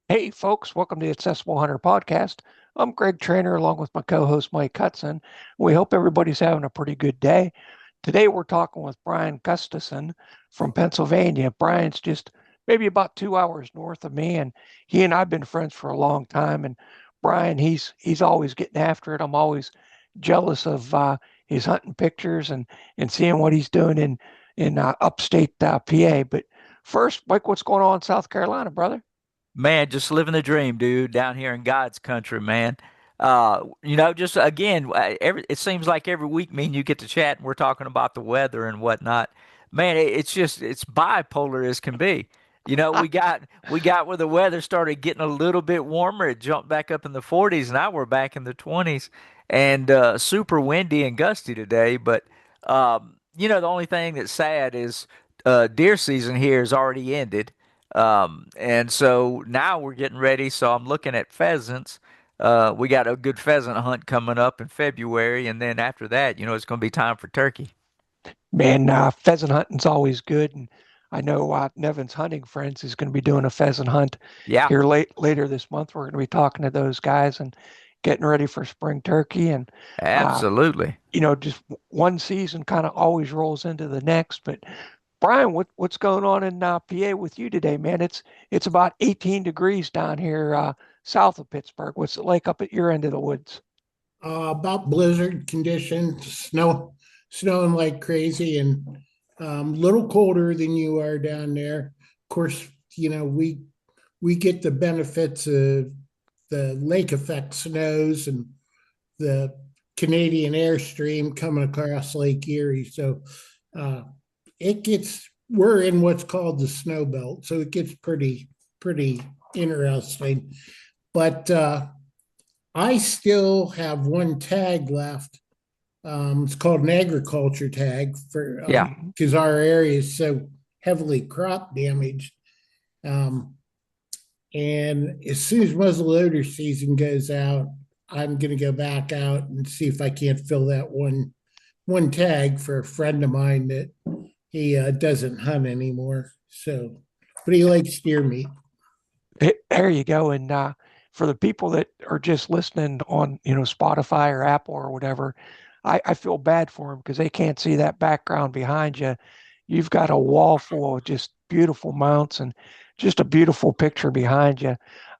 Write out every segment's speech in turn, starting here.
Hey, folks, welcome to the Accessible Hunter Podcast. I'm Greg Trainer along with my co host Mike Hudson. We hope everybody's having a pretty good day. Today, we're talking with Brian Gustafson from Pennsylvania. Brian's just maybe about 2 hours north of me, and he and I've been friends for a long time. And Brian, he's always getting after it. I'm always jealous of his hunting pictures and seeing what he's doing in upstate PA. But first, Mike, what's going on in South Carolina, brother? Man, just living the dream, dude, down here in God's country, man. Just again, it seems like every week me and you get to chat and we're talking about the weather and whatnot. Man, it's bipolar as can be. We got where the weather started getting a little bit warmer. It jumped back up in the 40s. Now we're back in the 20s and super windy and gusty today. But the only thing that's sad is deer season here is already ended. And so now we're getting ready. So I'm looking at pheasants. We got a good pheasant hunt coming up in February, and then after that, it's going to be time for turkey. Man, pheasant hunting's always good, and I know Nevin's Hunting Friends is going to be doing a pheasant hunt Yeah, here later this month. We're going to be talking to those guys and getting ready for spring turkey, and uh, absolutely. just one season kind of always rolls into the next. But Brian, what's going on in PA with you today, man? It's about 18 degrees down here south of Pittsburgh. What's it like up at your end of the woods? About blizzard conditions, snowing like crazy, and little colder than you are down there. Of course, we get the benefits of the lake effect snows and the Canadian airstream coming across Lake Erie. So uh, it gets we're in what's called the snow belt, so it gets pretty interesting. But I still have one tag left. It's called an agriculture tag for Yeah. Mhm. because our area is so heavily crop damaged. Um, and as soon as muzzleloader season goes out, I'm going to go back out and see if I can't fill that one tag for a friend of mine that he doesn't hunt anymore. So, but he likes deer meat. There you go. And for the people that are just listening on, Spotify or Apple or whatever, I feel bad for them because they can't see that background behind you. You've got a wall full of just beautiful mounts and just a beautiful picture behind you.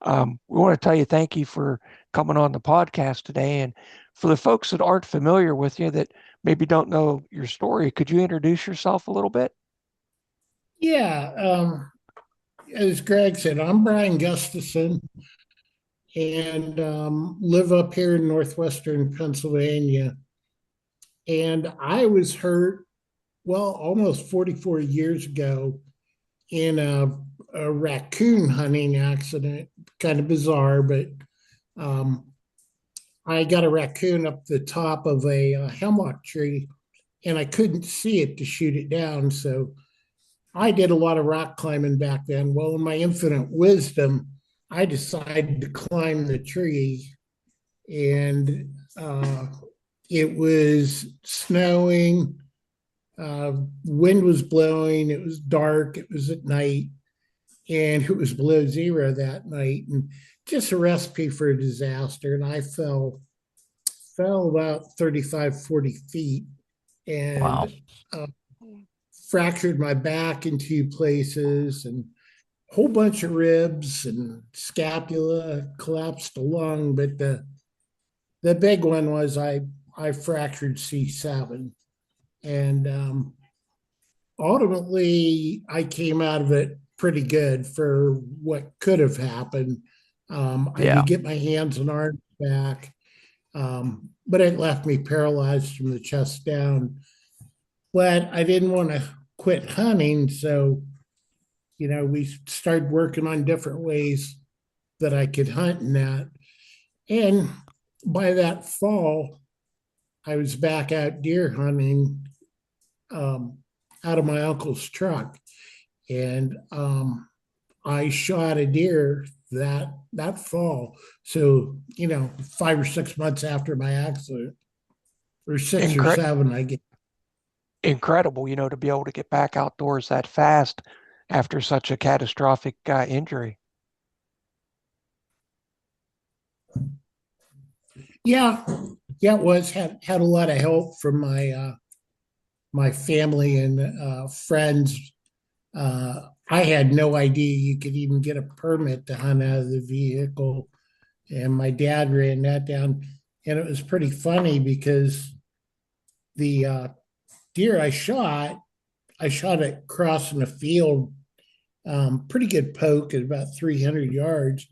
We want to tell you thank you for coming on the podcast today. And for the folks that aren't familiar with you, that maybe don't know your story, could you introduce yourself a little bit? Yeah, as Greg said, I'm Brian Gustafson and live up here in northwestern Pennsylvania. And I was hurt, well, almost 44 years ago in a raccoon hunting accident. Kind of bizarre, but um, I got a raccoon up the top of a hemlock tree and I couldn't see it to shoot it down. So I did a lot of rock climbing back then. Well, in my infinite wisdom, I decided to climb the tree, and it was snowing. Wind was blowing. It was dark. It was at night, and it was below zero that night, and just a recipe for a disaster. And I fell about 35, 40 feet, Wow. and uh, fractured my back in two places, and a whole bunch of ribs and scapula, collapsed a lung. But the big one was I fractured C7, and ultimately I came out of it pretty good for what could have happened. I Yeah. could get my hands and arms back, but it left me paralyzed from the chest down. But I didn't want to quit hunting, so we started working on different ways that I could hunt in that. And by that fall, I was back out deer hunting, um, out of my uncle's truck, and I shot a deer that fall. So 5 or 6 months after my accident, or six or Incre- seven, I get. Incredible, to be able to get back outdoors that fast after such a catastrophic injury. Yeah, yeah, it was had a lot of help from my family and friends. I had no idea you could even get a permit to hunt out of the vehicle, and my dad ran that down, and it was pretty funny because the deer I shot it crossing a field, pretty good poke at about 300 yards,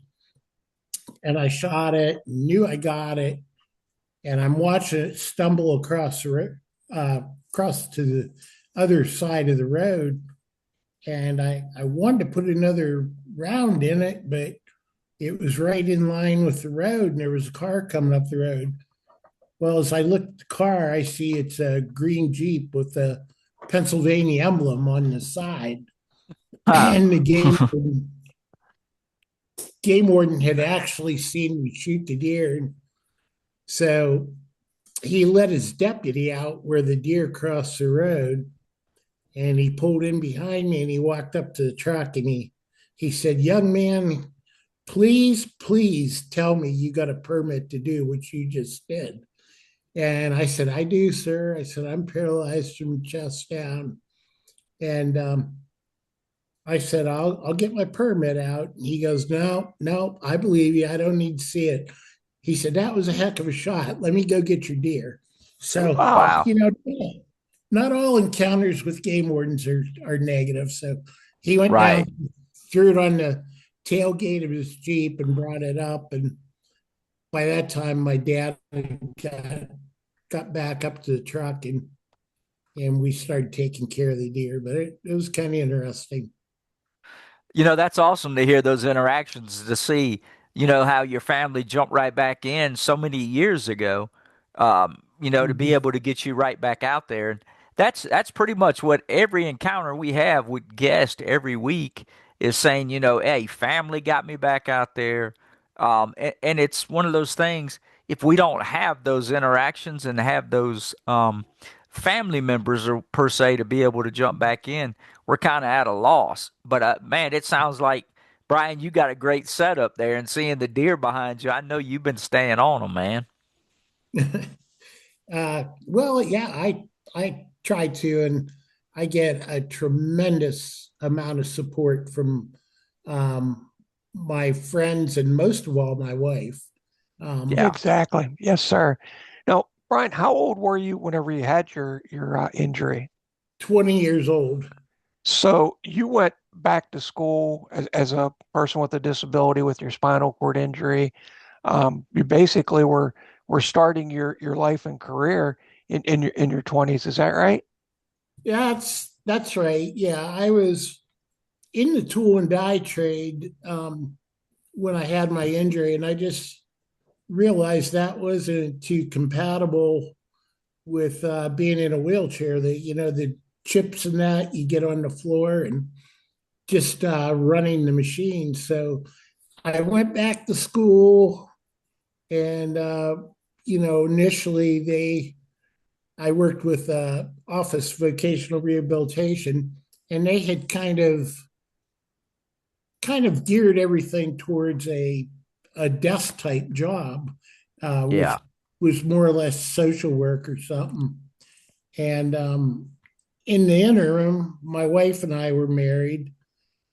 and I shot it, knew I got it, and I'm watching it stumble across to the other side of the road, and I wanted to put another round in it, but it was right in line with the road, and there was a car coming up the road. Well, as I look at the car, I see it's a green Jeep with a Pennsylvania emblem on the side, Huh. and the game warden had actually seen me shoot the deer, so he let his deputy out where the deer crossed the road, and he pulled in behind me and he walked up to the truck, and he said, "Young man, please tell me you got a permit to do what you just did." And I said, "I do, sir." I said, "I'm paralyzed from the chest down." And I said, I'll get my permit out. And he goes, "No, no, I believe you. I don't need to see it." He said, "That was a heck of a shot. Let me go get your deer." So, Wow. Wow. not all encounters with game wardens are negative. So he went Right. down, threw it on the tailgate of his Jeep and brought it up. And by that time, my dad got back up to the truck, and we started taking care of the deer. But it was kind of interesting. That's awesome to hear those interactions, to see, how your family jumped right back in so many years ago, to be Mhm. able to get you right back out there. And that's pretty much what every encounter we have with guests every week is saying, hey, family got me back out there. And it's one of those things, if we don't have those interactions and have those family members or per se to be able to jump back in, we're kind of at a loss. But man, it sounds like, Brian, you got a great setup there, and seeing the deer behind you, I know you've been staying on them, man. Well, yeah, I try to, and I get a tremendous amount of support from my friends, and most of all, my wife. Um, Yeah. Exactly. Yes, sir. Now, Brian, how old were you whenever you had your injury? 20 years old. So you went back to school as a person with a disability with your spinal cord injury. You basically were starting your life and career in your 20s. Is that right? Yeah, that's right. Yeah, I was in the tool and die trade when I had my injury, and I just realized that wasn't too compatible with being in a wheelchair. The chips and that you get on the floor and just running the machine. So I went back to school, and initially I worked with Office Vocational Rehabilitation, and they had kind of geared everything towards a desk type job, which Yeah. was more or less social work or something. And in the interim, my wife and I were married.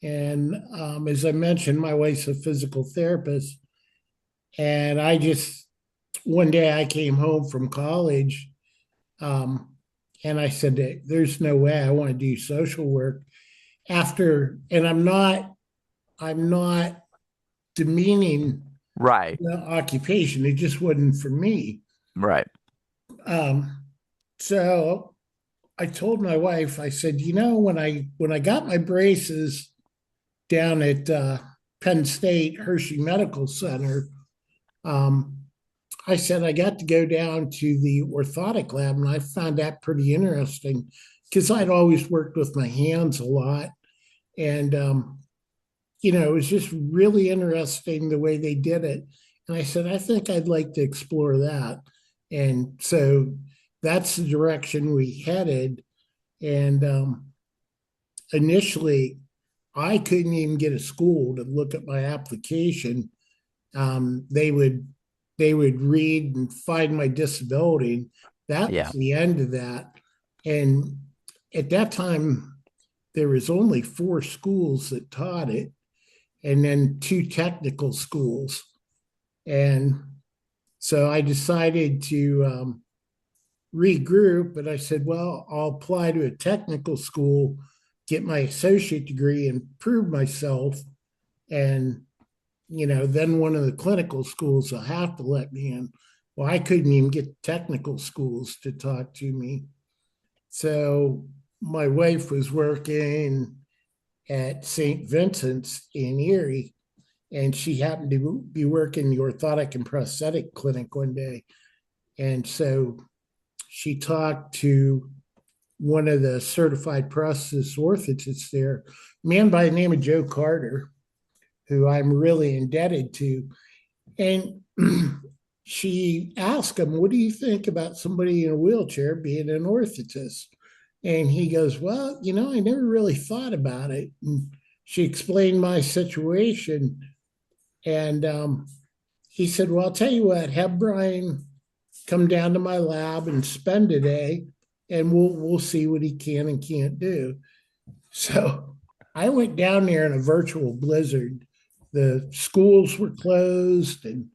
And as I mentioned, my wife's a physical therapist. And one day I came home from college, um, and I said, "There's no way I want to do social work and I'm not demeaning Right. the occupation. It just wasn't for me." Right. Um, so I told my wife, I said, when I got my braces down at Penn State Hershey Medical Center, um, I said I got to go down to the orthotic lab, and I found that pretty interesting because I'd always worked with my hands a lot, and it was just really interesting the way they did it. And I said, I think I'd like to explore that. And so that's the direction we headed. And initially, I couldn't even get a school to look at my application. They would they would read and find my disability. That was Yeah. the end of that. And at that time, there was only 4 schools that taught it, and then 2 technical schools. And so I decided to regroup, and I said, well, I'll apply to a technical school, get my associate degree, and prove myself. And then one of the clinical schools will have to let me in. Well, I couldn't even get technical schools to talk to me. So my wife was working at St. Vincent's in Erie, and she happened to be working the orthotic and prosthetic clinic one day. And so she talked to one of the certified prosthetist orthotists there, a man by the name of Joe Carter, who I'm really indebted to. And she asked him, what do you think about somebody in a wheelchair being an orthotist? And he goes, well, I never really thought about it. And she explained my situation. And he said, well, I'll tell you what, have Brian come down to my lab and spend a day, and we'll see what he can and can't do. So I went down there in a virtual blizzard. The schools were closed, and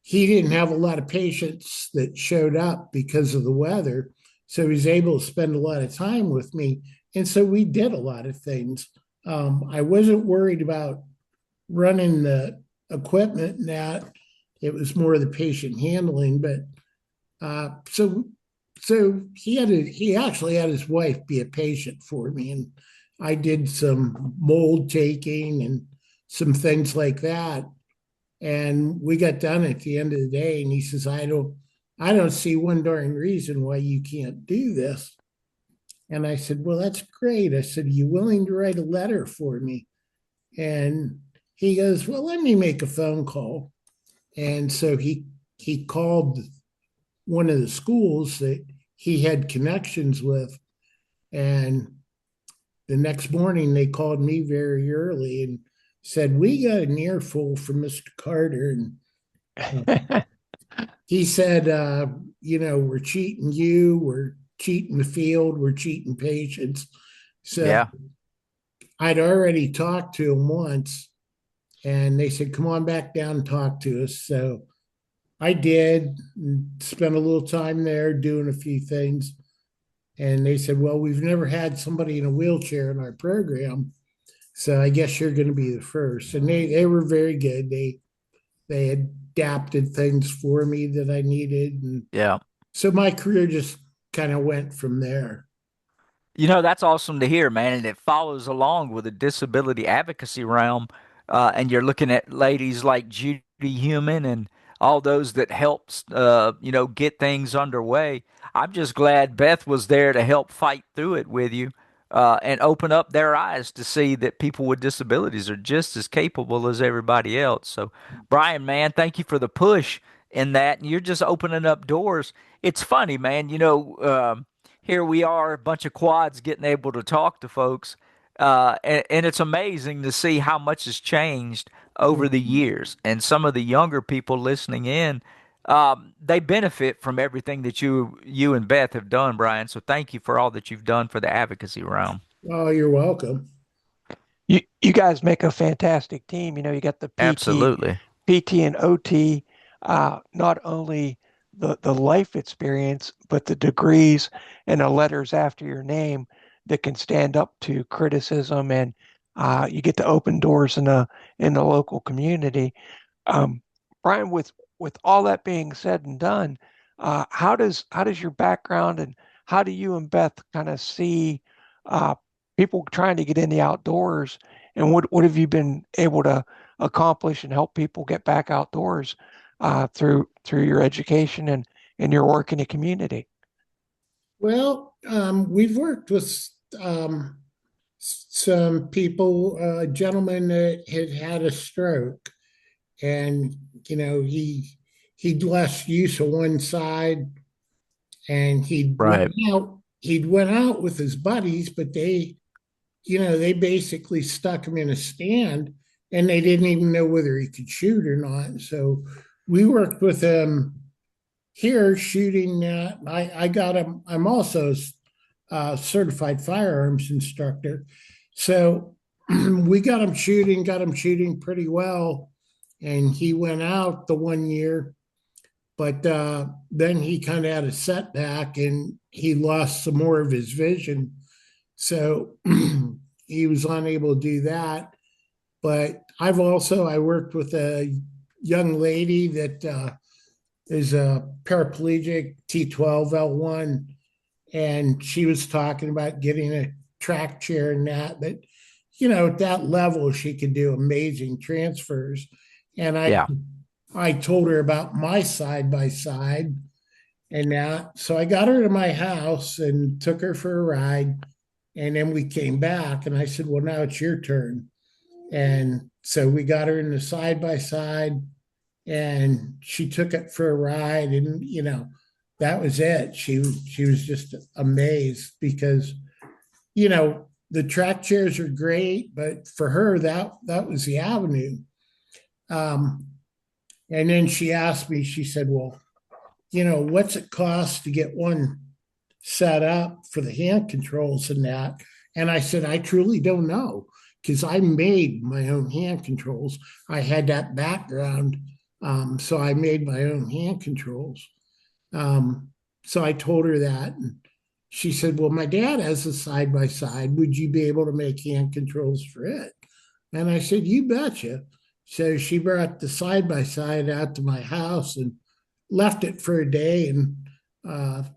he didn't have a lot of patients that showed up because of the weather. So he was able to spend a lot of time with me. And so we did a lot of things. I wasn't worried about running the equipment and that. It was more of the patient handling. But so he actually had his wife be a patient for me, and I did some mold taking and some things like that. And we got done at the end of the day, and he says, I don't see one darn reason why you can't do this. And I said, well, that's great. I said, are you willing to write a letter for me? And he goes, well, let me make a phone call. And so he called one of the schools that he had connections with. And the next morning they called me very early and said, we got an earful from Mr. Carter. And he said, we're cheating you, we're cheating the field, we're cheating patients. So Yeah. I'd already talked to him once, and they said, come on back down and talk to us. So I did, and spent a little time there doing a few things. And they said, well, we've never had somebody in a wheelchair in our program, so I guess you're going to be the first. And they were very good. They adapted things for me that I needed. And Yeah. so my career just kind of went from there. That's awesome to hear, man. And it follows along with the disability advocacy realm. And you're looking at ladies like Judy Human and all those that helps, get things underway. I'm just glad Beth was there to help fight through it with you, and open up their eyes to see that people with disabilities are just as capable as everybody else. So, Brian, man, thank you for the push in that. And you're just opening up doors. It's funny, man. Here we are, a bunch of quads getting able to talk to folks. And it's amazing to see how much has changed over the years. And some of the younger people listening in, they benefit from everything that you and Beth have done, Brian. So thank you for all that you've done for the advocacy realm. Oh, you're welcome. You guys make a fantastic team. You got the Absolutely. PT and OT, not only the life experience, but the degrees and the letters after your name that can stand up to criticism, and you get to open doors in the local community. Um, Brian, with all that being said and done, how does your background, and how do you and Beth kind of see uh, people trying to get in the outdoors, and what have you been able to accomplish and help people get back outdoors through your education and your work in the community? Well, we've worked with some people, a gentleman that had a stroke, and he'd lost use of one side, and Right. he'd went out with his buddies, but they basically stuck him in a stand, and they didn't even know whether he could shoot or not. So we worked with him here shooting. I got him. I'm also a certified firearms instructor. So we got him shooting pretty well. And he went out the one year, but then he kind of had a setback and he lost some more of his vision. So he was unable to do that. But I worked with a young lady that is a paraplegic T12 L1, and she was talking about getting a track chair and that. But at that level, she could do amazing transfers. And Yeah. I told her about my side by side and that. So I got her to my house and took her for a ride. And then we came back, and I said, "Well, now it's your turn." And so we got her in the side by side, and she took it for a ride, and that was it. She was just amazed because the track chairs are great, but for her that was the avenue. Um, and then she asked me, she said, "Well, what's it cost to get one set up for the hand controls and that?" And I said, "I truly don't know because I made my own hand controls. I had that background, so I made my own hand controls." Um, so I told her that, and she said, "Well, my dad has a side by side. Would you be able to make hand controls for it?" And I said, "You betcha." So she brought the side by side out to my house and left it for a day and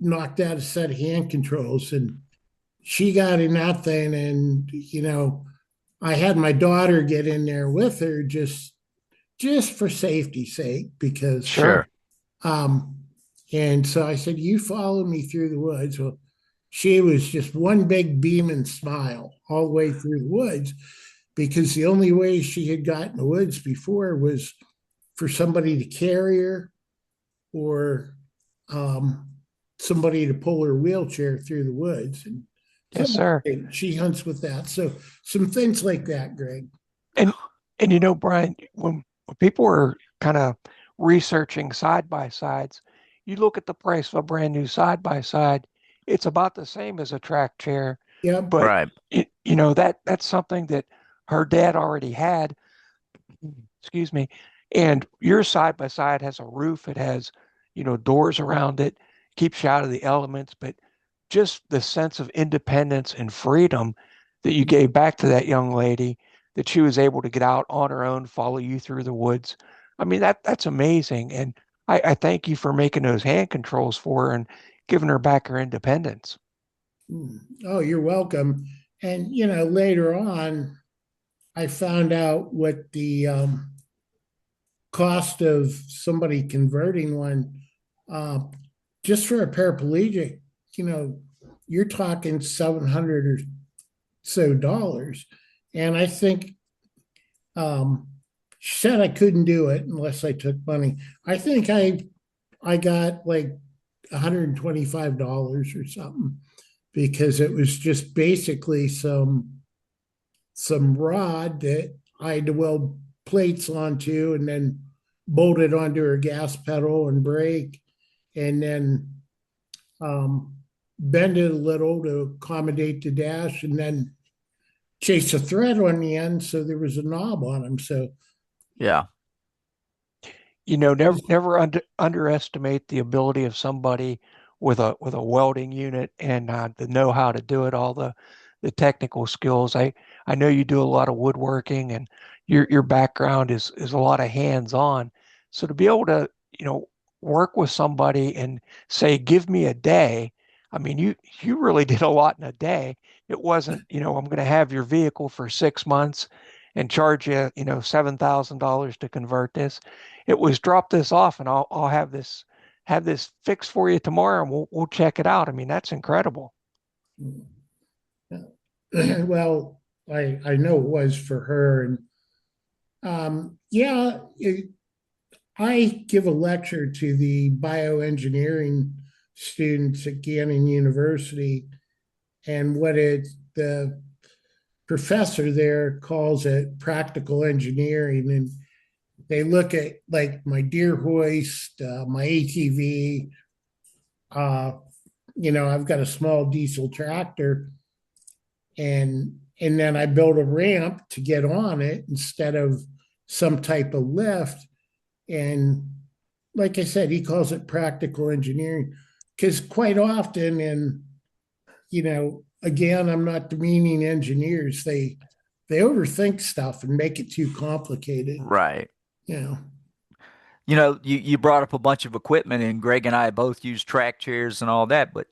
knocked out a set of hand controls. And she got in that thing, and I had my daughter get in there with her just for safety's sake because Sure. Sure. um and so I said, "You follow me through the woods." Well, she was just one big beaming smile all the way through the woods because the only way she had gotten the woods before was for somebody to carry her or um, somebody to pull her wheelchair through the woods. And so Yes, sir. she hunts with that. So some things like that, Greg. And Brian, when people are kind of researching side by sides, you look at the price of a brand new side by side, it's about the same as a track chair, Yep. but Right. that's something that her dad already had, excuse me, and your side by side has a roof, it has, doors around it, keeps you out of the elements, but just the sense of independence and freedom that you gave back to that young lady, that she was able to get out on her own, follow you through the woods. I mean, that's amazing. And I thank you for making those hand controls for her and giving her back her independence. Oh, you're welcome. And later on, I found out what the cost of somebody converting one, uh, just for a paraplegic. You know, you're talking 700 or so dollars, and I think she said I couldn't do it unless I took money. I think I got like $125 or something because it was just basically some rod that I had to weld plates onto and then bolted onto her gas pedal and brake, and then um, bend it a little to accommodate the dash, and then chase a thread on the end so there was a knob on them. So Yeah. Never underestimate the ability of somebody with a welding unit and the know how to do it, all the technical skills. I know you do a lot of woodworking, and your background is a lot of hands on. So to be able to work with somebody and say, "Give me a day." I mean, you really did a lot in a day. It wasn't, I'm going to have your vehicle for 6 months and charge you, $7,000 to convert this. It was, drop this off and I'll have this fixed for you tomorrow, and we'll check it out. I mean, that's incredible. well, I know it was for her, and yeah, I give a lecture to the bioengineering students at Gannon University, and the professor there calls it practical engineering, and they look at like my deer hoist, my ATV. Uh, I've got a small diesel tractor, and then I build a ramp to get on it instead of some type of lift. And like I said, he calls it practical engineering because quite often, and again, I'm not demeaning engineers. They overthink stuff and make it too complicated. Right. You know. You brought up a bunch of equipment, and Greg and I both use track chairs and all that, but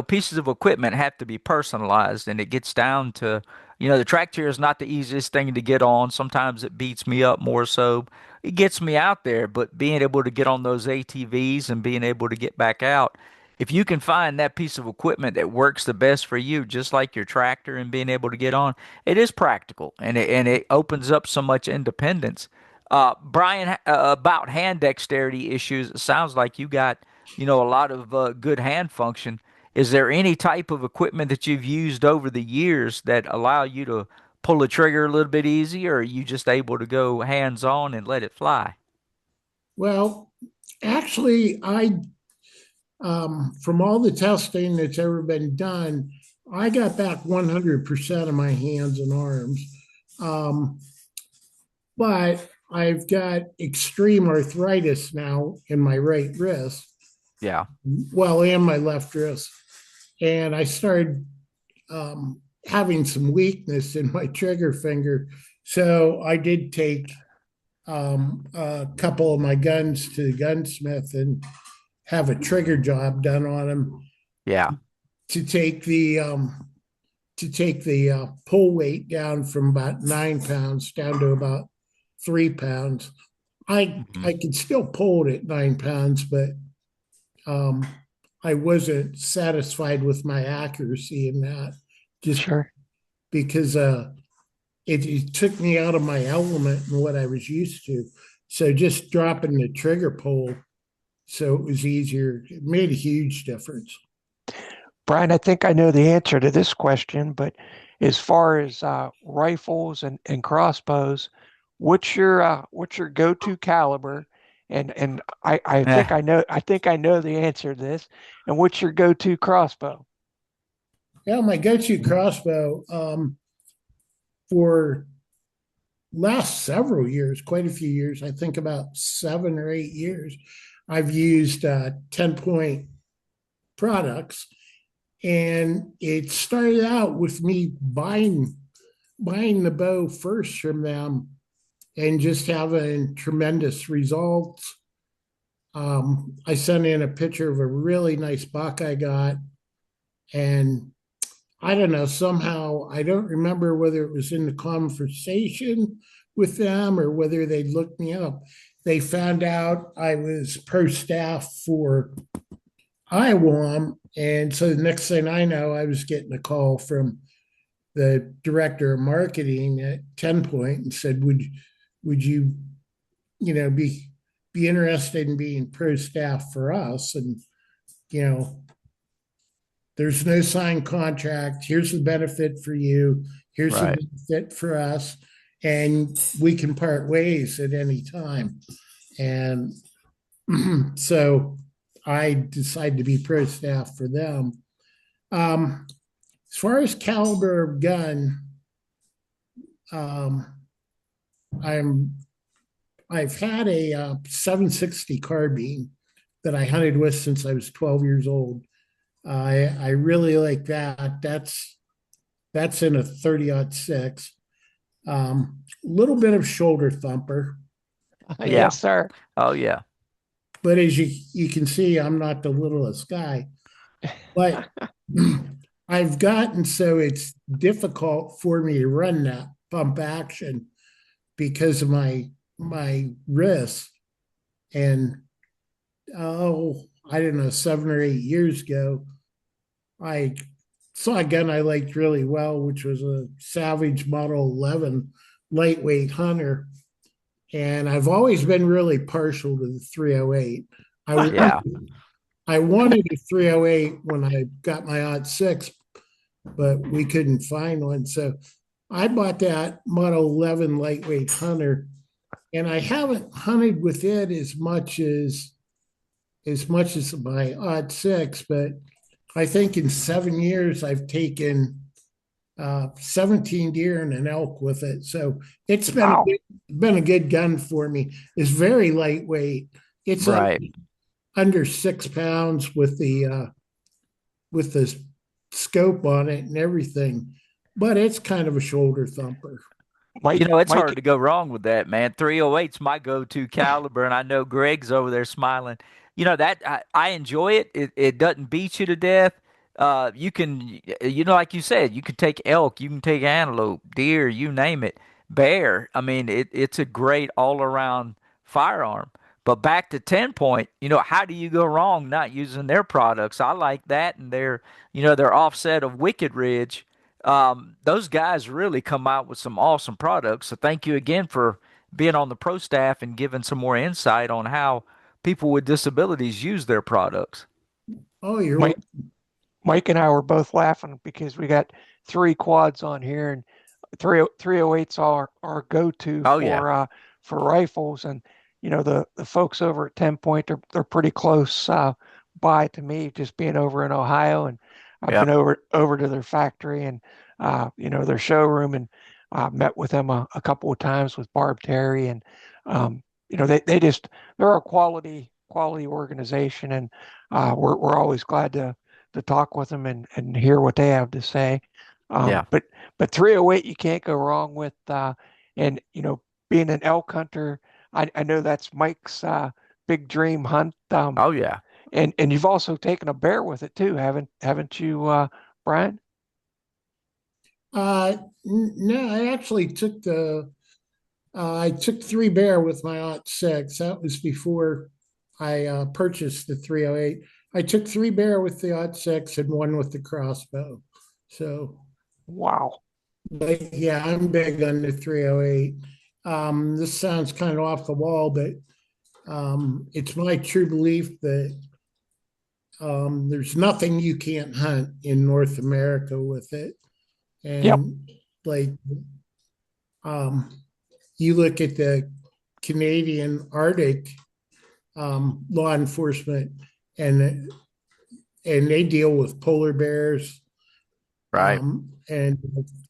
pieces of equipment have to be personalized, and it gets down to, the track chair is not the easiest thing to get on. Sometimes it beats me up more so. It gets me out there, but being able to get on those ATVs and being able to get back out, if you can find that piece of equipment that works the best for you, just like your tractor and being able to get on, it is practical and it opens up so much independence. Brian, about hand dexterity issues, it sounds like you got, a lot of good hand function. Is there any type of equipment that you've used over the years that allow you to pull the trigger a little bit easier, or are you just able to go hands on and let it fly? Well, actually, I from all the testing that's ever been done, I got back 100% of my hands and arms. Um, but I've got extreme arthritis now in my right wrist, Yeah. well, and my left wrist. And I started having some weakness in my trigger finger. So I did take a couple of my guns to the gunsmith and have a trigger job done on them Yeah. to take the pull weight down from about 9 pounds down to about 3 pounds. I Hmm. could still pull it at 9 pounds, but um, I wasn't satisfied with my accuracy in that, just Sure. because it took me out of my element and what I was used to. So just dropping the trigger pull, so it was easier. It made a huge difference. Brian, I think I know the answer to this question, but as far as rifles and crossbows, what's your go-to caliber? And I think Yeah. I know the answer to this. And what's your go-to crossbow? Yeah, my go-to crossbow for last several years, quite a few years, I think about 7 or 8 years, I've used 10-point products. And it started out with me buying the bow first from them and just having tremendous results. I sent in a picture of a really nice buck I got, and I don't know, somehow I don't remember whether it was in the conversation with them or whether they looked me up. They found out I was pro staff for Iowa, and so the next thing I know, I was getting a call from the director of marketing at 10 Point and said, would you, be interested in being pro staff for us? And, you know, there's no signed contract. Here's the benefit for you. Here's the Right. benefit for us. And we can part ways at any time. And so I decided to be pro staff for them. As far as caliber of gun, um, I'm I've had a 760 carbine that I hunted with since I was 12 years old. I really like that. That's in a 30-06. Little bit of shoulder thumper, Yeah. Yes, sir. Oh, yeah. but as you can see, I'm not the littlest guy. But I've gotten so it's difficult for me to run that pump action because of my wrist. And I don't know, 7 or 8 years ago, I saw a gun I liked really well, which was a Savage Model 11 lightweight hunter. And I've always been really partial to the 308. I Yeah. I wanted a 308 when I got my odd six, but we couldn't find one. So I bought that Model 11 lightweight hunter, and I haven't hunted with it as much as my odd six, but I think in 7 years I've taken 17 deer and an elk with it. So it's Wow. been a good gun for me. It's very lightweight. It's Right. under 6 pounds with the scope on it and everything, but it's kind of a shoulder thumper. You Mike, know, it's hard Mike, to go wrong with that, man. 308's my go-to caliber, and I know Greg's over there smiling. You know that I enjoy it. It doesn't beat you to death. You can, you know, like you said, you can take elk, you can take antelope, deer, you name it, bear. I mean, it's a great all-around firearm. But back to 10 point, you know, how do you go wrong not using their products? I like that, and their offset of Wicked Ridge. Those guys really come out with some awesome products. So thank you again for being on the pro staff and giving some more insight on how people with disabilities use their products. Oh, you're Mike, welcome. Mike and I were both laughing because we got three quads on here, and 308s are our go-to Oh yeah, for rifles. And the folks over at 10 Point, they're pretty close by to me, just being over in Ohio. And I've been yep, over to their factory and their showroom, and met with them a couple of times with Barb Terry. And they're a quality organization. And we're always glad to talk with them and hear what they have to say. yeah. But 308 you can't go wrong with. And being an elk hunter, I know that's Mike's big dream hunt. Oh yeah. And you've also taken a bear with it too, haven't you, Brian? No, I actually I took three bear with my aunt six. That was before I purchased the 308. I took three bear with the aunt six and one with the crossbow. So, Wow. but yeah, I'm big on the 308. This sounds kind of off the wall, but it's my true belief that there's nothing you can't hunt in North America with it. Yep. And like, um, you look at the Canadian Arctic law enforcement, and they deal with polar bears. Right. And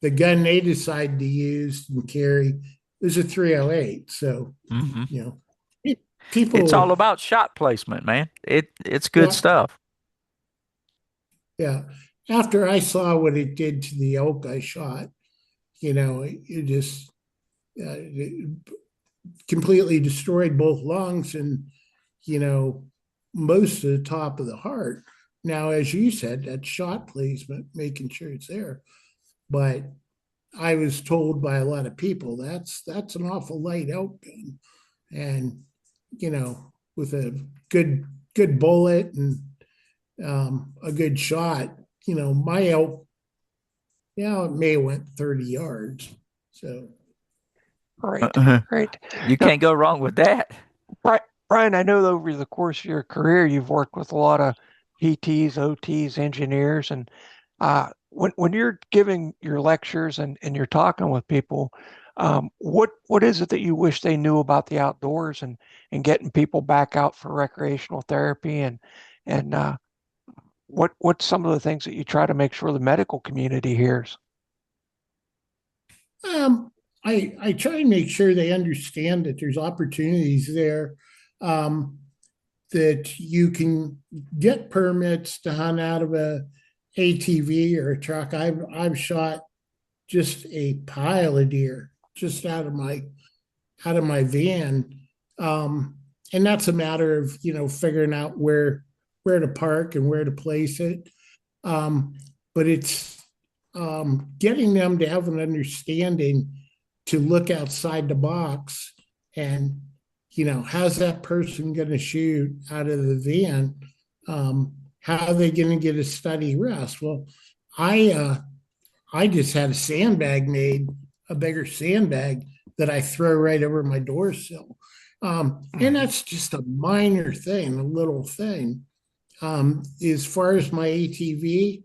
the gun they decide to use and carry is a 308. So, Hmm. you know, It's all people, about shot placement, man. It's good yeah, stuff. yeah. After I saw what it did to the elk I shot, it just it completely destroyed both lungs and, you know, most of the top of the heart. Now, as you said, that shot placement, making sure it's there. But I was told by a lot of people that's an awful light elk gun, and with a good bullet and a good shot, my elk, it may have went 30 yards. So Great. Great. You Now, can't go wrong with that. Brian, I know over the course of your career, you've worked with a lot of PTs, OTs, engineers, and when you're giving your lectures and you're talking with people, what is it that you wish they knew about the outdoors and getting people back out for recreational therapy and what's some of the things that you try to make sure the medical community hears? um, I try and make sure they understand that there's opportunities there, um, that you can get permits to hunt out of a ATV or a truck. I've shot just a pile of deer just out of my van. And that's a matter of, figuring out where to park and where to place it. But it's getting them to have an understanding to look outside the box and, how's that person going to shoot out of the van? How are they going to get a steady rest? Well, I just had a sandbag made, a bigger sandbag that I throw right over my door sill. And Mhm. that's just a minor thing, a little thing. As far as my ATV,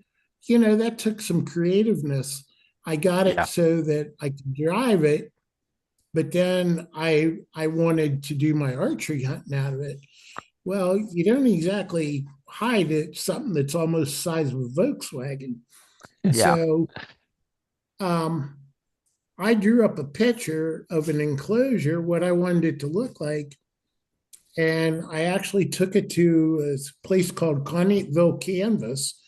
that took some creativeness. I got it Yeah. so that I could drive it, but then I wanted to do my archery hunting out of it. Well, you don't exactly hide it, something that's almost the size of a Volkswagen. Yeah. So um, I drew up a picture of an enclosure, what I wanted it to look like. And I actually took it to a place called Conneautville Canvas.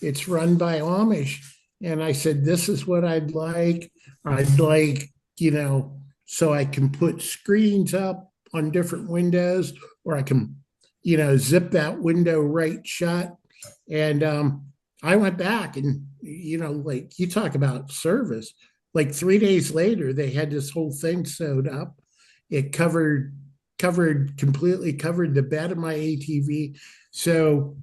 It's run by Amish. And I said, this is what I'd like. I'd like, so I can put screens up on different windows, or I can, zip that window right shut. And I went back and, like you talk about service, like 3 days later, they had this whole thing sewed up. It completely covered the bed of my ATV. So,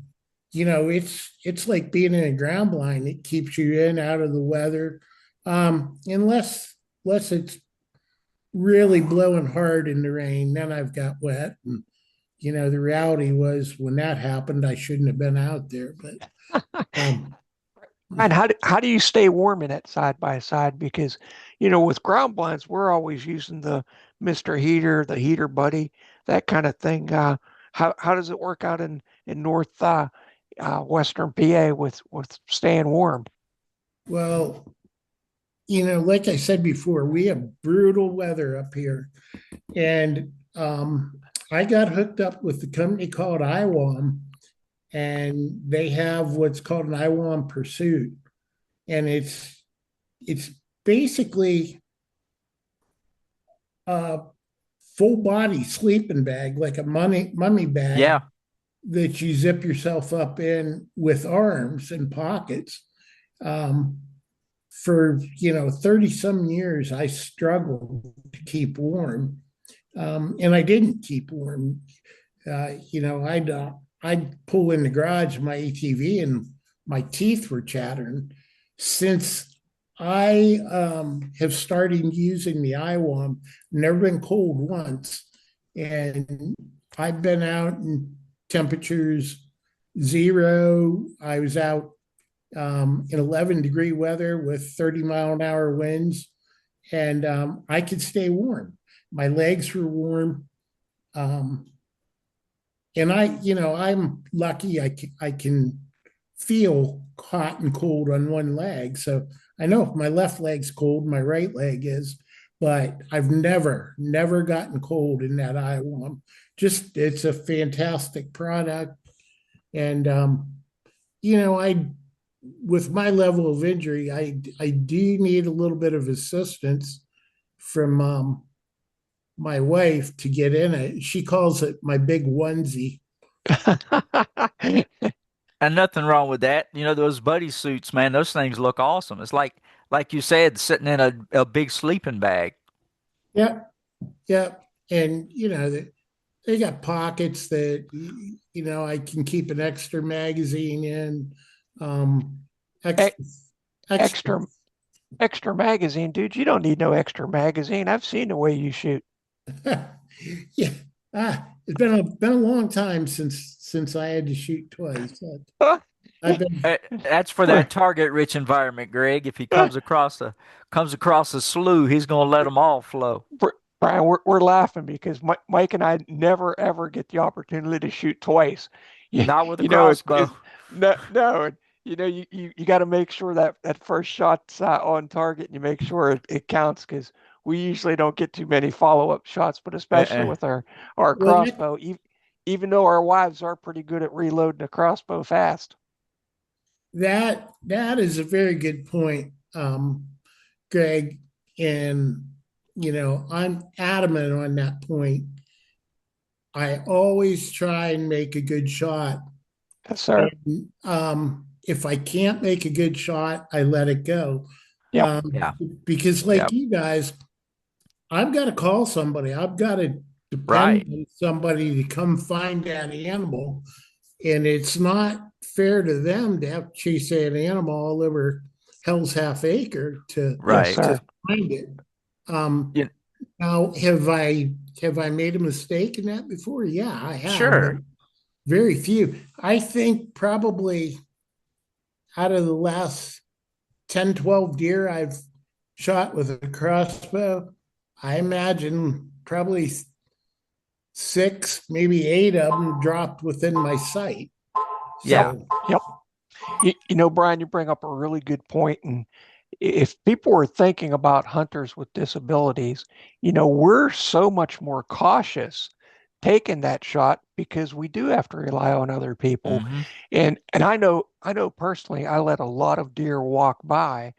it's like being in a ground blind. It keeps you in out of the weather. Unless it's really blowing hard in the rain, then I've got wet. And, the reality was when that happened, I shouldn't have been out there. But And how do you stay warm in it side by side? Because, with ground blinds, we're always using the Mr. Heater, the Heater Buddy, that kind of thing. How does it work out in North Western PA with staying warm? well, like I said before, we have brutal weather up here. And I got hooked up with the company called IWAM, and they have what's called an IWAM Pursuit. And it's basically a full body sleeping bag, like a mummy bag Yeah. that you zip yourself up in with arms and pockets. Um, for 30 some years, I struggled to keep warm, and I didn't keep warm. I'd pull in the garage of my ATV and my teeth were chattering. Since I have started using the IWAM, never been cold once, and I've been out in temperatures zero. I was out in 11-degree weather with 30-mile-an-hour winds, and I could stay warm. My legs were warm. And I'm lucky I can feel hot and cold on one leg. So I know if my left leg's cold, my right leg is, but I've never gotten cold in that Iowa. Just, it's a fantastic product. And, I, with my level of injury, I do need a little bit of assistance from my wife to get in it. She calls it my big onesie. And nothing wrong with that. Those buddy suits, man, those things look awesome. It's like you said, sitting in a big sleeping bag. Yeah, yeah, and they got pockets that I can keep an extra magazine in. Um, E- extra, extra. Extra extra magazine, dude. You don't need no extra magazine. I've seen the way you shoot. Yeah, it's been a long time since I had to shoot twice. I've been That's for that target-rich environment, Greg. If he comes across a slough, he's gonna let them all flow. Brian, we're laughing because Mike and I never ever get the opportunity to shoot twice. You, Not with a you know, crossbow. no, you got to make sure that first shot's on target and you make sure it counts because we usually don't get too many follow-up shots, but especially Uh-uh. with our well crossbow, even though our wives are pretty good at reloading a crossbow fast. that is a very good point, Greg. And I'm adamant on that point. I always try and make a good shot. Yes, sir. And if I can't make a good shot, I let it go. Yep. Um, Yeah. because, like Yep. you guys, I've got to call somebody. I've got to depend Right. on somebody to come find that animal. And it's not fair to them to have to chase that animal all over Hell's Half Acre to Yes, Right. to sir. find it. Um, You, Now, have I made a mistake in that before? Yeah, I have, but sure. very few. I think probably out of the last 10, 12 deer I've shot with a crossbow, I imagine probably six, maybe eight of them dropped within my sight. Yeah. So, Yep. Brian, you bring up a really good point. And if people are thinking about hunters with disabilities, we're so much more cautious taking that shot because we do have to rely on other people. Hmm. And I know personally, I let a lot of deer walk by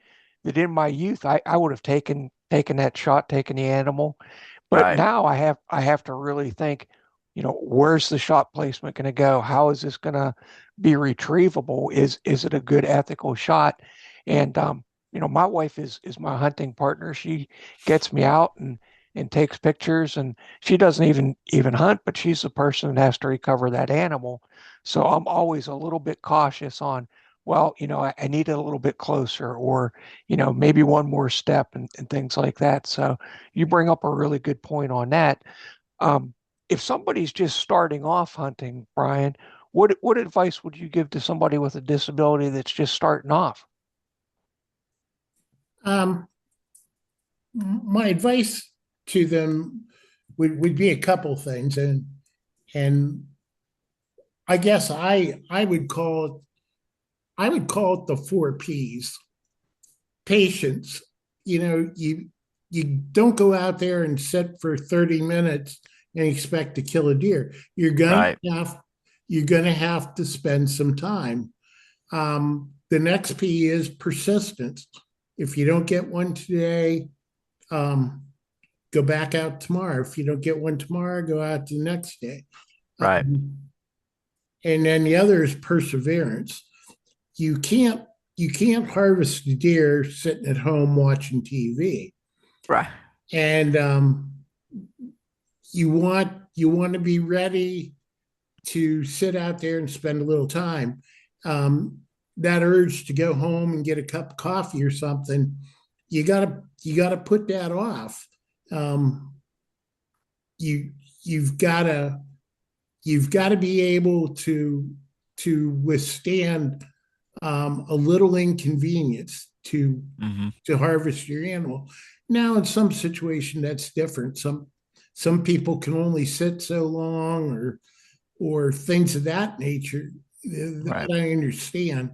that in my youth I would have taken that shot, taken the animal. But Right. now I have to really think, where's the shot placement going to go? How is this going to be retrievable? Is it a good ethical shot? And my wife is my hunting partner. She gets me out and takes pictures, and she doesn't even hunt, but she's the person that has to recover that animal. So I'm always a little bit cautious on, well, I need it a little bit closer, or maybe one more step, and things like that. So you bring up a really good point on that. Um, if somebody's just starting off hunting, Brian, what advice would you give to somebody with a disability that's just starting off? um, my advice to them would be a couple things, and I guess I would call it the four P's. Patience. You don't go out there and sit for 30 minutes and expect to kill a deer. Right. You're gonna have to spend some time. The next P is persistence. If you don't get one today, um, go back out tomorrow. If you don't get one tomorrow, go out the next day. Right. Um, and then the other is perseverance. You can't you can't harvest a deer sitting at home watching TV. Right. And you want to be ready to sit out there and spend a little time. Um, that urge to go home and get a cup of coffee or something, you gotta put that off. Um, you you've got to be able to withstand a little inconvenience Hmm. to harvest your animal. Now, in some situation, that's different. Some people can only sit so long, or things of that nature. That Right. I understand.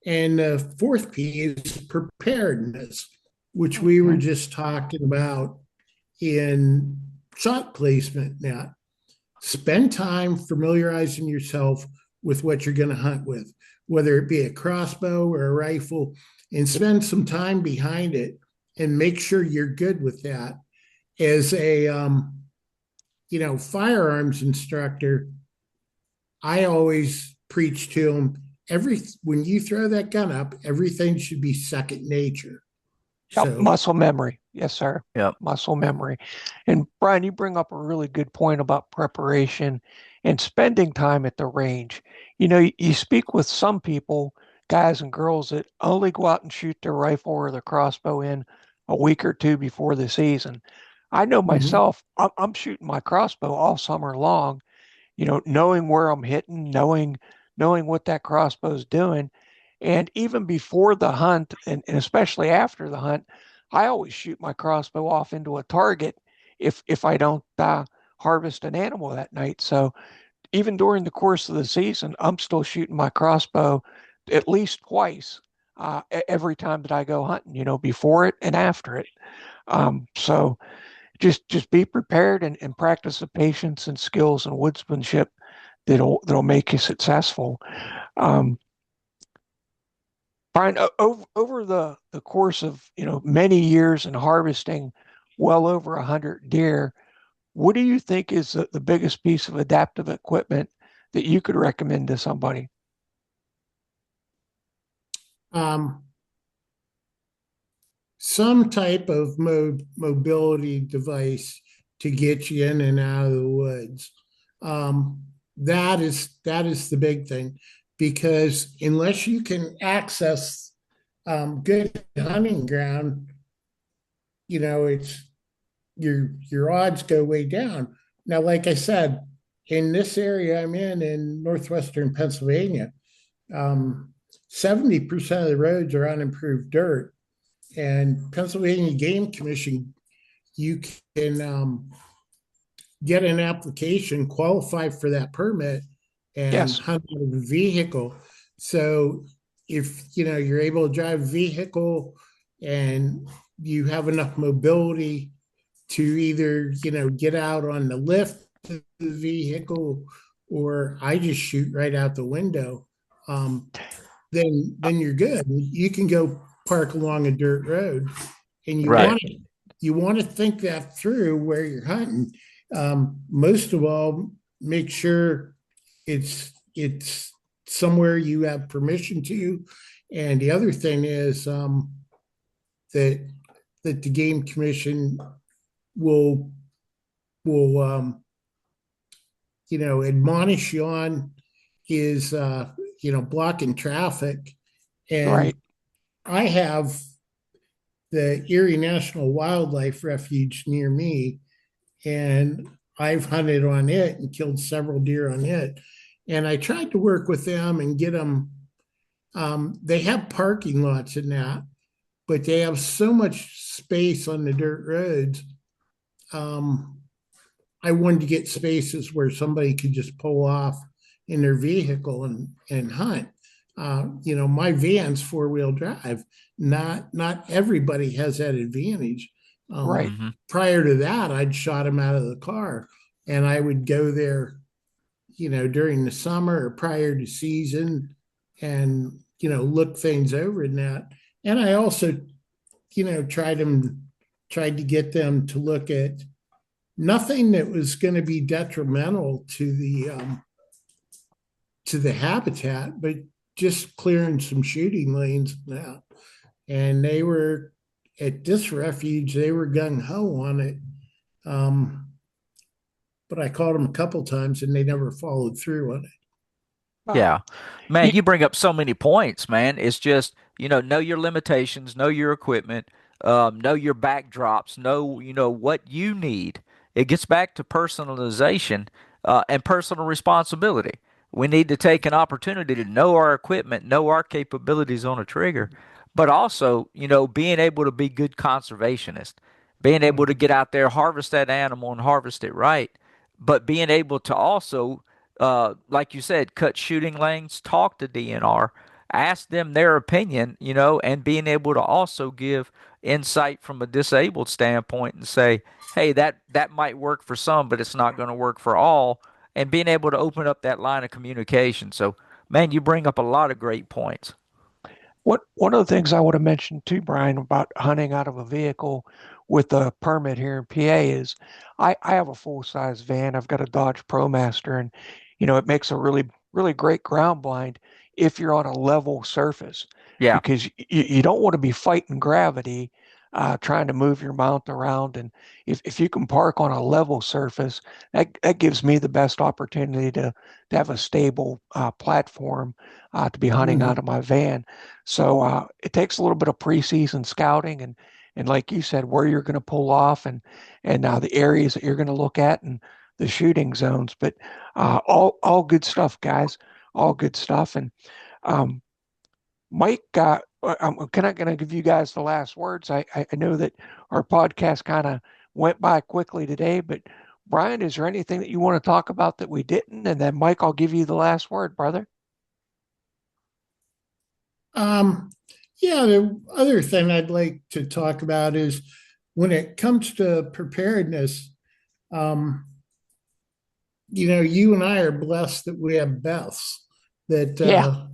And the fourth P is preparedness, which we were Mhm. just talking about in shot placement. Now, spend time familiarizing yourself with what you're going to hunt with, whether it be a crossbow or a rifle, and spend some time behind it and make sure you're good with that. As a firearms instructor, I always preach to them, when you throw that gun up, everything should be second nature. Yep, So, muscle memory. Yes, sir. Yep. Muscle memory. And Brian, you bring up a really good point about preparation and spending time at the range. You speak with some people, guys and girls, that only go out and shoot their rifle or their crossbow in a week or two before the season. I know mhm. myself, I'm shooting my crossbow all summer long, knowing where I'm hitting, knowing what that crossbow's doing. And even before the hunt, and especially after the hunt, I always shoot my crossbow off into a target if I don't harvest an animal that night. So even during the course of the season, I'm still shooting my crossbow at least twice every time that I go hunting. Before it and after it. So just be prepared and practice the patience and skills and woodsmanship that'll make you successful. Um, Brian, over the course of many years and harvesting well over 100 deer, what do you think is the biggest piece of adaptive equipment that you could recommend to somebody? um, some type of mobility device to get you in and out of the woods. Um, that is the big thing, because unless you can access good hunting ground, it's your odds go way down. Now, like I said, in this area I'm in northwestern Pennsylvania, um, 70% of the roads are unimproved dirt, and Pennsylvania Game Commission you can get an application, qualify for that permit, and Yes. hunt out of a vehicle. So if you're able to drive a vehicle and you have enough mobility to either get out on the lift of the vehicle, or I just shoot right out the window, then you're good. You can go park along a dirt road, and Right. you want to think that through where you're hunting. Most of all, make sure it's somewhere you have permission to, and the other thing is that the game commission will admonish you on is blocking traffic. Right. And I have the Erie National Wildlife Refuge near me, and I've hunted on it and killed several deer on it. And I tried to work with them and get them. They have parking lots in that, but they have so much space on the dirt roads. Um, I wanted to get spaces where somebody could just pull off in their vehicle and hunt. My van's 4-wheel drive. Not everybody has that advantage. Right. Hmm. Prior to that, I'd shot them out of the car, and I would go there, during the summer or prior to season, and look things over in that. And I also, tried to get them to look at nothing that was going to be detrimental to the habitat, but just clearing some shooting lanes now. And they were at this refuge, they were gung ho on it. But I called them a couple times and they never followed through on it. Uh, Yeah. Man, you, you bring up so many points, man. It's just, know your limitations, know your equipment, know your backdrops, know, what you need. It gets back to personalization, and personal responsibility. We need to take an opportunity to know our equipment, know our capabilities on a trigger, but also, being able to be good conservationists, being able to get out there, harvest that animal and harvest it right, but being able to also like you said, cut shooting lanes, talk to DNR, ask them their opinion, and being able to also give insight from a disabled standpoint and say, hey, that might work for some, but it's not going to work for all, and being able to open up that line of communication. So, man, you bring up a lot of great points. one of the things I would have mentioned too, Brian, about hunting out of a vehicle with a permit here in PA is I have a full size van. I've got a Dodge ProMaster, and it makes a really great ground blind if you're on a level surface, Yeah. because you don't want to be fighting gravity, trying to move your mount around. And if you can park on a level surface, that gives me the best opportunity to have a stable platform to be hunting out Mhm. of my van. So it takes a little bit of preseason scouting, and like you said, where you're going to pull off, and the areas that you're going to look at, and the shooting zones. But all good stuff, guys. All good stuff. And um, Mike, I'm kind of going to give you guys the last words. I know that our podcast kind of went by quickly today, but Brian, is there anything that you want to talk about that we didn't? And then Mike, I'll give you the last word, brother. Um, yeah, the other thing I'd like to talk about is when it comes to preparedness, um, you and I are blessed that we have Beths that Yeah.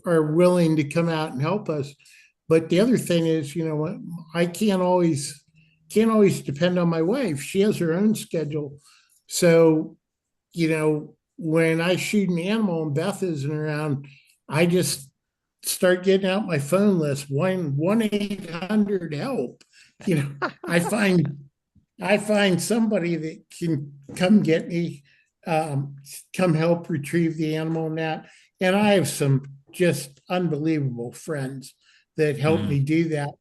are willing to come out and help us. But the other thing is, I can't always depend on my wife. She has her own schedule. So, when I shoot an animal and Beth isn't around, I just start getting out my phone list, 1-800 help. You know, I find I find somebody that can come get me, come help retrieve the animal and that. And I have some just unbelievable friends that help Mm. me do that.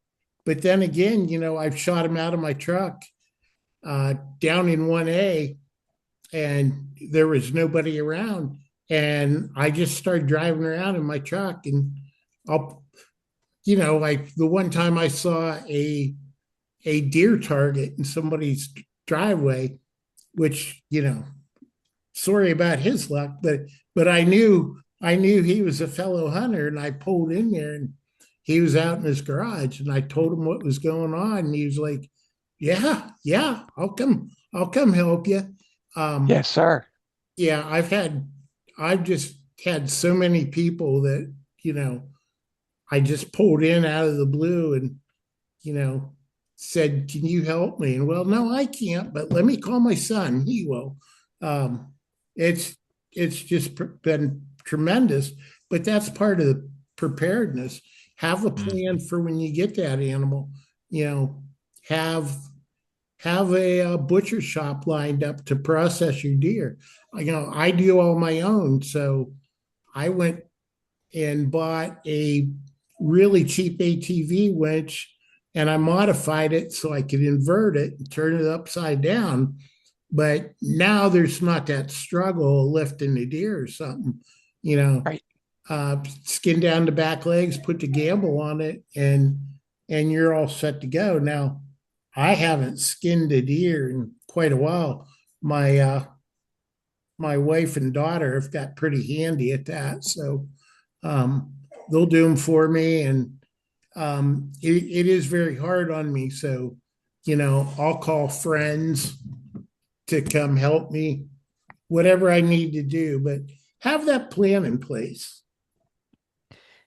But then again, I've shot them out of my truck down in 1A, and there was nobody around. And I just started driving around in my truck, and I'll, like the one time I saw a a deer target in somebody's driveway, which, sorry about his luck, but I knew he was a fellow hunter, and I pulled in there, and he was out in his garage, and I told him what was going on, and he was like, "Yeah, yeah, I'll come help you." Um, Yes, sir. yeah, I've just had so many people that, you know, I just pulled in out of the blue and, you know, said, "Can you help me?" And, well, no, I can't, but let me call my son. He will. Um, it's it's just been tremendous, but that's part of the preparedness. Have a plan Mhm. for when you get that animal. You know, have have a butcher shop lined up to process your deer. I do all my own, so I went and bought a really cheap ATV winch, and I modified it so I could invert it and turn it upside down. But now there's not that struggle of lifting the deer or something, you know. Right. Skin down the back legs, put the gamble on it, and you're all set to go. Now, I haven't skinned a deer in quite a while. My wife and daughter have got pretty handy at that, so um, they'll do them for me, and it is very hard on me. So, I'll call friends to come help me, whatever I need to do, but have that plan in place.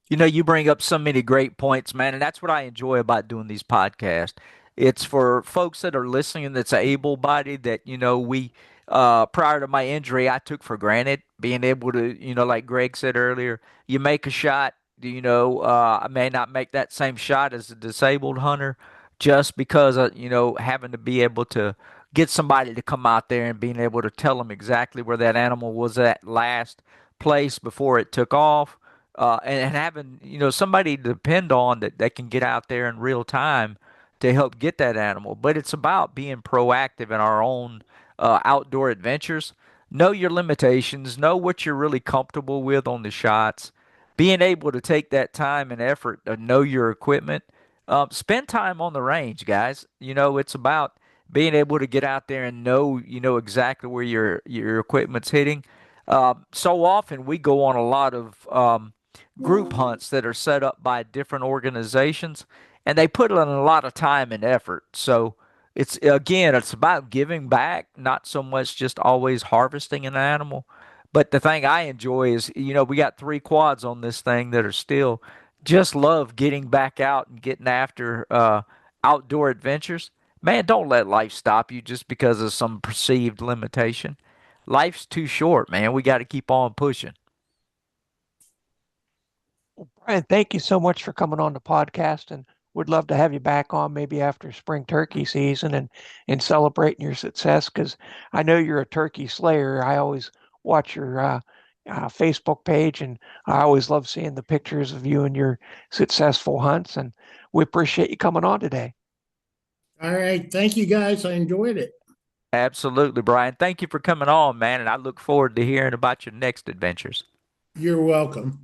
You bring up so many great points, man, and that's what I enjoy about doing these podcasts. It's for folks that are listening that's able-bodied that, we prior to my injury, I took for granted being able to, like Greg said earlier, you make a shot, I may not make that same shot as a disabled hunter just because of, having to be able to get somebody to come out there and being able to tell them exactly where that animal was at last place before it took off and having somebody to depend on that they can get out there in real time to help get that animal. But it's about being proactive in our own outdoor adventures. Know your limitations. Know what you're really comfortable with on the shots. Being able to take that time and effort to know your equipment. Spend time on the range, guys. It's about being able to get out there and know exactly where your equipment's hitting. So often we go on a lot of group hunts that are set up by different organizations, and they put in a lot of time and effort. So it's about giving back, not so much just always harvesting an animal. But the thing I enjoy is, we got 3 quads on this thing that are still just love getting back out and getting after outdoor adventures. Man, don't let life stop you just because of some perceived limitation. Life's too short, man. We got to keep on pushing. Well, Brian, thank you so much for coming on the podcast, and would love to have you back on maybe after spring turkey season and celebrating your success because I know you're a turkey slayer. I always watch your Facebook page, and I always love seeing the pictures of you and your successful hunts. And we appreciate you coming on today. All right. Thank you, guys. I enjoyed it. Absolutely, Brian. Thank you for coming on, man, and I look forward to hearing about your next adventures. You're welcome.